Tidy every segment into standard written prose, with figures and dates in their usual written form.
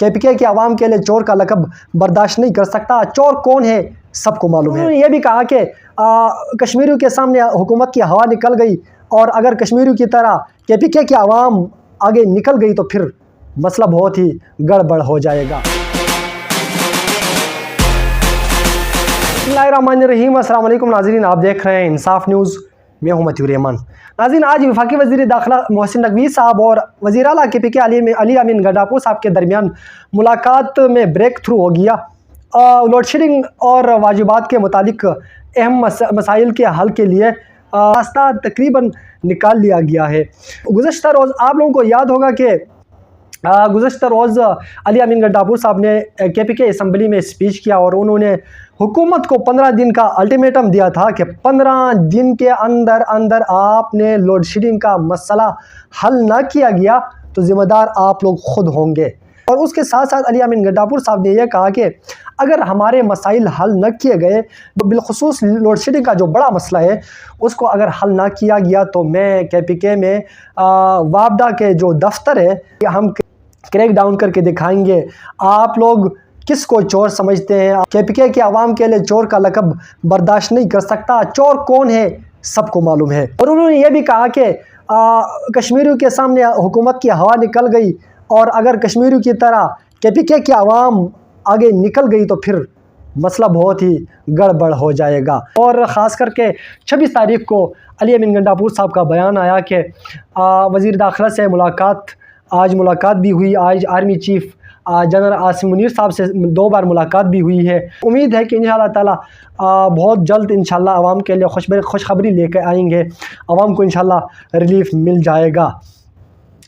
KPK की आवाम के लिए चोर का लक़ब बर्दाश्त नहीं कर सकता। चोर कौन है सबको मालूम है। उन्होंने ये भी कहा कि कश्मीरियों के सामने हुकूमत की हवा निकल गई और अगर कश्मीरियों की तरह KPK की आवाम आगे निकल गई तो फिर मसला बहुत ही गड़बड़ हो जाएगा। बिस्मिल्लाहिर्रहमानिर्रहीम। अस्सलाम वालेकुम नाज़रीन, आप देख रहे हैं इंसाफ न्यूज़। मैं हूं मतियूर रहमान। नाज़रीन, आज वफाकी वज़ीर दाखिला मोहसिन नकवी साहब और वज़ीर आला KPK अली अमीन गंडापुर साहब के दरमियान मुलाकात में ब्रेक थ्रू हो गया। लोड शेडिंग और वाजिबात के मुतालिक अहम मसाइल के हल के लिए रास्ता तकरीबन निकाल लिया गया है। गुज़श्ता रोज़ आप लोगों को याद होगा कि गुज़श्ता रोज़ अली अमीन गंडापुर साहब ने KPK असम्बली में स्पीच किया और उन्होंने हुकूमत को 15 दिन का अल्टीमेटम दिया था कि 15 दिन के अंदर अंदर आपने लोड शेडिंग का मसला हल ना किया गया तो ज़िम्मेदार आप लोग खुद होंगे। और उसके साथ साथ अली अमीन गंडापुर साहब ने यह कहा कि अगर हमारे मसाइल हल न किए गए तो बिलखुसूस लोड शेडिंग का जो बड़ा मसला है उसको अगर हल ना किया गया तो मैं KPK में वापडा के जो दफ्तर है हम क्रैक डाउन करके दिखाएंगे। आप लोग किसको चोर समझते हैं? KPK की आवाम के लिए चोर का लक़ब बर्दाश्त नहीं कर सकता। चोर कौन है सबको मालूम है। और उन्होंने ये भी कहा कि कश्मीरियों के सामने हुकूमत की हवा निकल गई और अगर कश्मीरियों की तरह KPK की आवाम आगे निकल गई तो फिर मसला बहुत ही गड़बड़ हो जाएगा। और ख़ास करके 26 तारीख को अली अमीन गंडापुर साहब का बयान आया कि वज़ीर दाखिला से आज मुलाकात भी हुई। आज army chief general Asim Munir साहब से 2 बार मुलाकात भी हुई है। उम्मीद है कि इंशाअल्लाह ताला बहुत जल्द इंशाअल्लाह आवाम के लिए खुशखबरी लेकर आएंगे। आवाम को इंशाअल्लाह रिलीफ मिल जाएगा।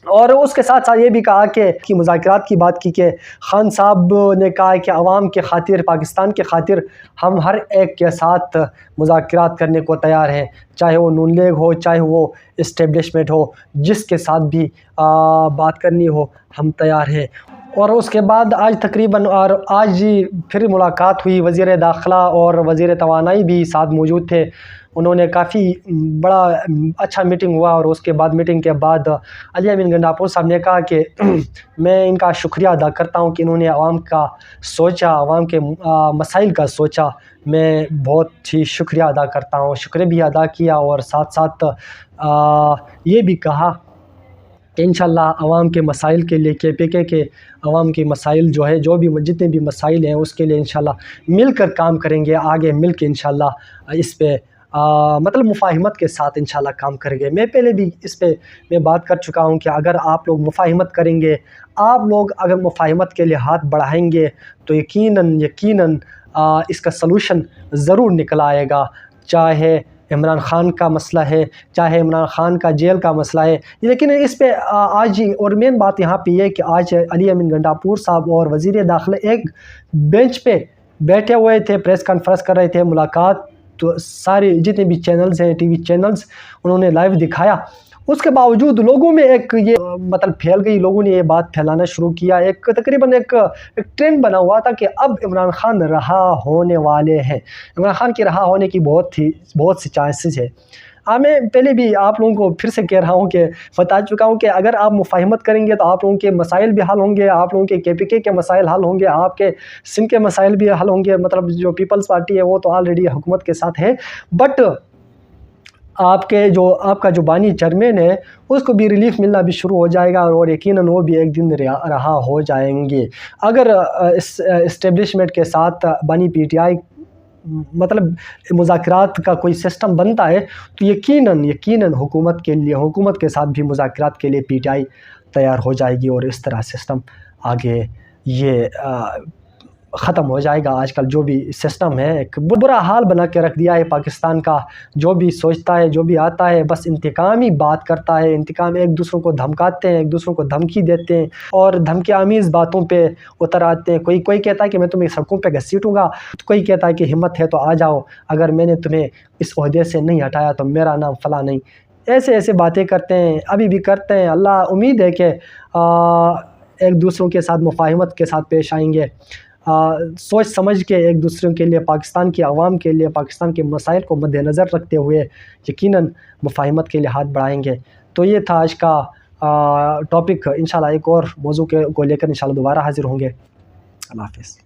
और उसके साथ साथ ये भी कहा कि मुज़ाकरात की बात की कि खान साहब ने कहा कि आवाम के खातिर, पाकिस्तान के खातिर हम हर एक के साथ मुज़ाकरात करने को तैयार हैं, चाहे वो नून लीग हो, चाहे वो इस्टेब्लिशमेंट हो, जिसके साथ भी बात करनी हो हम तैयार हैं। और उसके बाद आज तकरीबन और आज फिर मुलाकात हुई। वज़ीर दाखिला और वज़ीर तवानाई भी साथ मौजूद थे। उन्होंने काफ़ी बड़ा अच्छा मीटिंग हुआ और उसके बाद मीटिंग के बाद अली अमीन गंडापुर साहब ने कहा कि मैं इनका शुक्रिया अदा करता हूं कि इन्होंने आवाम का सोचा, आवाम के मसाइल का सोचा। मैं बहुत ही शुक्रिया अदा करता हूं, शुक्र भी अदा किया और साथ साथ ये भी कहा कि इंशाअल्लाह आवाम के मसाइल के लिए KPK के आवाम के मसाइल जो है, जो भी जितने भी मसाइल हैं उसके लिए इंशाअल्लाह मिलकर काम करेंगे। आगे मिल के इंशाअल्लाह इस पे मतलब मुफाहिमत के साथ इंशाअल्लाह काम करेंगे। मैं पहले भी इस पे मैं बात कर चुका हूँ कि अगर आप लोग मुफाहिमत करेंगे, आप लोग अगर मुफाहिमत के लिए हाथ बढ़ाएंगे तो यकीनन इसका सलूशन ज़रूर निकल आएगा। चाहे इमरान ख़ान का मसला है, चाहे इमरान ख़ान का जेल का मसला है, लेकिन इस पे आज ही और मेन बात यहाँ पे है कि आज अली अमीन गंडापुर साहब और वज़ीर दाखिला एक बेंच पे बैठे हुए थे, प्रेस कॉन्फ्रेंस कर रहे थे। मुलाकात तो सारे जितने भी चैनल्स हैं, TV चैनल्स, उन्होंने लाइव दिखाया। उसके बावजूद लोगों में एक ये मतलब फैल गई, लोगों ने ये बात फैलाना शुरू किया। एक तकरीबन एक ट्रेंड बना हुआ था कि अब इमरान ख़ान रहा होने वाले हैं। इमरान ख़ान के रहा होने की बहुत सी चांसेस है। मैं पहले भी आप लोगों को फिर से कह रहा हूँ कि बता चुका हूँ कि अगर आप मुफाहिमत करेंगे तो आप लोगों के मसाइल भी हल होंगे, आप लोगों के KPK के मसाइल हल होंगे, आपके सिंध के मसाइल भी हल होंगे। मतलब जो पीपल्स पार्टी है वो तो ऑलरेडी हुकूमत के साथ है, बट आपका जो बानी चेयरमैन है उसको भी रिलीफ मिलना भी शुरू हो जाएगा और यकीनन वो भी एक दिन रहा हो जाएंगे। अगर इस्टेब्लिशमेंट के साथ बानी PTI मतलब मुज़ाकरात का कोई सिस्टम बनता है तो यकीनन हुकूमत के साथ भी मुज़ाकरात के लिए PTI तैयार हो जाएगी और इस तरह सिस्टम आगे ये ख़त्म हो जाएगा। आजकल जो भी सिस्टम है एक बुरा हाल बना के रख दिया है पाकिस्तान का। जो भी सोचता है, जो भी आता है, बस इंतकाम ही बात करता है। इंतकाम, एक दूसरों को धमकाते हैं, एक दूसरों को धमकी देते हैं और धमकी आमीज़ बातों पे उतर आते हैं। कोई कहता है कि मैं तुम्हें सड़कों पे घसीटूँगा, कोई कहता है कि हिम्मत है तो आ जाओ, अगर मैंने तुम्हें इस ओहदे से नहीं हटाया तो मेरा नाम फ़लाँ नहीं। ऐसे बातें करते हैं, अभी भी करते हैं। अल्लाह उम्मीद है कि एक दूसरों के साथ मुफाहिमत के साथ पेश आएंगे, सोच समझ के एक दूसरे के लिए, पाकिस्तान की आवाम के लिए, पाकिस्तान के मसाइल को मद्देनज़र रखते हुए यकीनन मुफाहिमत के लिए हाथ बढ़ाएंगे। तो ये था आज का टॉपिक इंशाल्लाह एक और मौजू को लेकर इंशाल्लाह दोबारा हाजिर होंगे। अल्लाह हाफ़िज़।